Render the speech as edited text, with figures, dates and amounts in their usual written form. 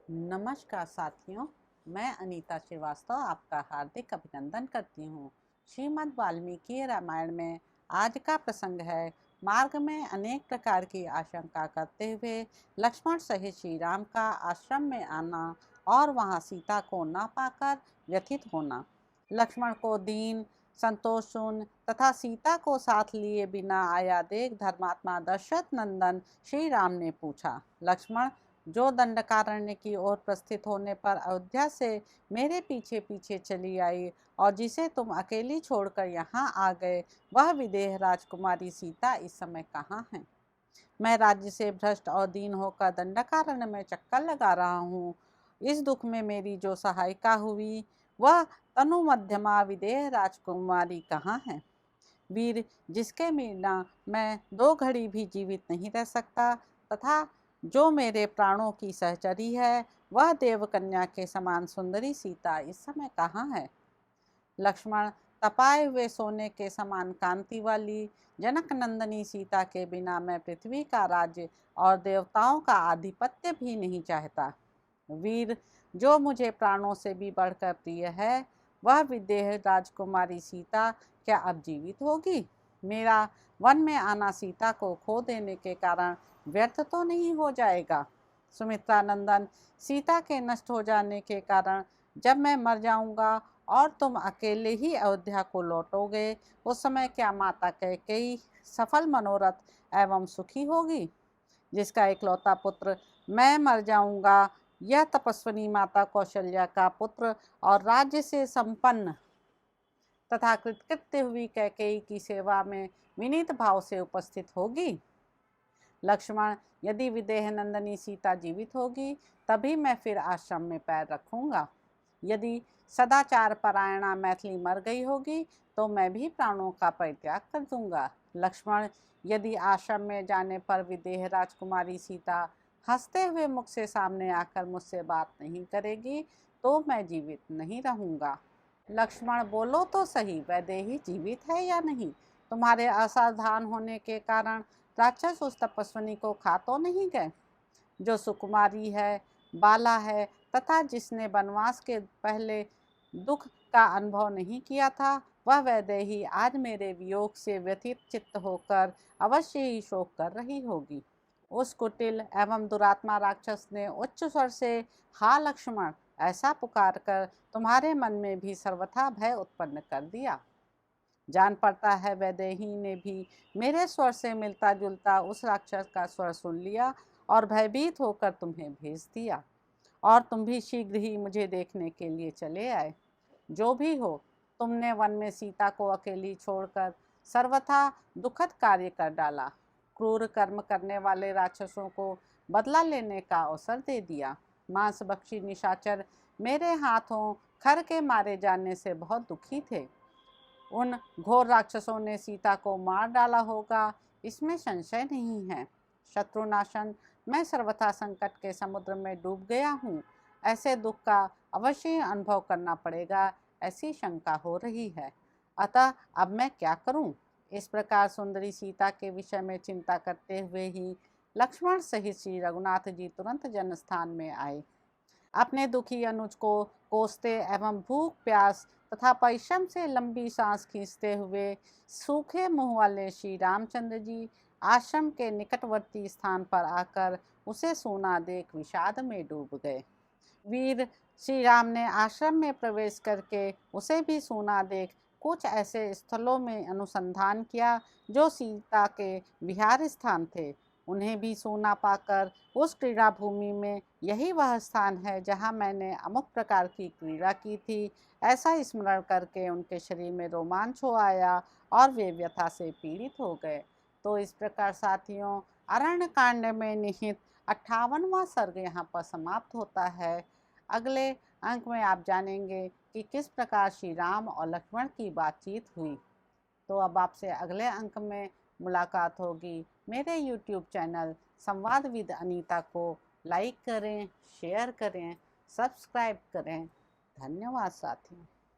नमस्कार साथियों, मैं अनीता श्रीवास्तव आपका हार्दिक अभिनंदन करती हूँ। श्रीमद् वाल्मीकि रामायण में आज का प्रसंग है, मार्ग में अनेक प्रकार की आशंका करते हुए लक्ष्मण सहित श्री राम का आश्रम में आना और वहाँ सीता को न पाकर व्यथित होना। लक्ष्मण को दीन संतोष शून्य तथा सीता को साथ लिए बिना आया देख धर्मात्मा दशरथ नंदन श्री राम ने पूछा, लक्ष्मण, जो दंडकारण्य की ओर प्रस्थित होने पर अयोध्या से मेरे पीछे पीछे चली आई और जिसे तुम अकेली छोड़कर यहाँ आ गए, वह विदेह राजकुमारी सीता इस समय कहाँ है? मैं राज्य से भ्रष्ट और दीन होकर दंडकारण्य में चक्कर लगा रहा हूँ। इस दुख में मेरी जो सहायिका हुई, वह तनु मध्यमा विदेह राजकुमारी कहाँ है? वीर, जिसके बिना मैं 2 घड़ी भी जीवित नहीं रह सकता तथा जो मेरे प्राणों की सहचरी है, वह देवकन्या के समान सुंदरी सीता इस समय कहाँ है? लक्ष्मण, तपाए हुए सोने के समान कांति वाली जनक नंदनी सीता के बिना मैं पृथ्वी का राज्य और देवताओं का आधिपत्य भी नहीं चाहता। वीर, जो मुझे प्राणों से भी बढ़कर प्रिय है, वह विदेह राजकुमारी सीता क्या अब जीवित होगी? मेरा वन में आना सीता को खो देने के कारण व्यर्थ तो नहीं हो जाएगा? सुमित्रा नंदन, सीता के नष्ट हो जाने के कारण जब मैं मर जाऊंगा और तुम अकेले ही अयोध्या को लौटोगे, उस समय क्या माता कैकेयी सफल मनोरथ एवं सुखी होगी? जिसका इकलौता पुत्र मैं मर जाऊंगा, यह तपस्विनी माता कौशल्या का पुत्र और राज्य से संपन्न तथा कृतकृत्य हुई कैकेयी की सेवा में विनीत भाव से उपस्थित होगी। लक्ष्मण, यदि विदेह नंदनी सीता जीवित होगी, तभी मैं फिर आश्रम में पैर रखूंगा। यदि सदाचार परायणा मैथिली मर गई होगी, तो मैं भी प्राणों का परित्याग कर दूंगा। लक्ष्मण, यदि आश्रम में जाने पर विदेह राजकुमारी सीता हंसते हुए मुख से सामने आकर मुझसे बात नहीं करेगी, तो मैं जीवित नहीं रहूंगा। लक्ष्मण, बोलो तो सही, वैदेही जीवित है या नहीं? तुम्हारे असावधान होने के कारण राक्षस उस तपस्विनी को खा तो नहीं गए, जो सुकुमारी है, बाला है तथा जिसने वनवास के पहले दुख का अनुभव नहीं किया था? वह वैदेही आज मेरे वियोग से व्यथित चित्त होकर अवश्य ही शोक कर रही होगी। उस कुटिल एवं दुरात्मा राक्षस ने उच्च स्वर से हा लक्ष्मण ऐसा पुकार कर तुम्हारे मन में भी सर्वथा भय उत्पन्न कर दिया। जान पड़ता है वैदेही ने भी मेरे स्वर से मिलता जुलता उस राक्षस का स्वर सुन लिया और भयभीत होकर तुम्हें भेज दिया, और तुम भी शीघ्र ही मुझे देखने के लिए चले आए। जो भी हो, तुमने वन में सीता को अकेली छोड़कर सर्वथा दुखद कार्य कर डाला। क्रूर कर्म करने वाले राक्षसों को बदला लेने का अवसर दे दिया। मांस भक्षी निशाचर मेरे हाथों खर के मारे जाने से बहुत दुखी थे। उन घोर राक्षसों ने सीता को मार डाला होगा, इसमें संशय नहीं है। शत्रुनाशन, मैं सर्वथा संकट के समुद्र में डूब गया हूँ। ऐसे दुख का अवश्य अनुभव करना पड़ेगा, ऐसी शंका हो रही है। अतः अब मैं क्या करूं? इस प्रकार सुंदरी सीता के विषय में चिंता करते हुए ही लक्ष्मण सहित श्री रघुनाथ जी तुरंत जनस्थान में आए। अपने दुखी अनुज को कोसते एवं भूख प्यास तथा परिश्रम से लंबी सांस खींचते हुए सूखे मुंह वाले श्री रामचंद्र जी आश्रम के निकटवर्ती स्थान पर आकर उसे सूना देख विषाद में डूब गए। वीर श्री राम ने आश्रम में प्रवेश करके उसे भी सूना देख कुछ ऐसे स्थलों में अनुसंधान किया जो सीता के विहार स्थान थे। उन्हें भी सूना पाकर उस क्रीड़ा भूमि में यही वह स्थान है जहाँ मैंने अमुक प्रकार की क्रीड़ा की थी, ऐसा स्मरण करके उनके शरीर में रोमांच हो आया और वे व्यथा से पीड़ित हो गए। तो इस प्रकार साथियों, अरण्य कांड में निहित 58वां सर्ग यहाँ पर समाप्त होता है। अगले अंक में आप जानेंगे कि किस प्रकार श्री राम और लक्ष्मण की बातचीत हुई। तो अब आपसे अगले अंक में मुलाकात होगी। मेरे YouTube चैनल संवाद विद अनीता को लाइक करें, शेयर करें, सब्सक्राइब करें। धन्यवाद साथियों।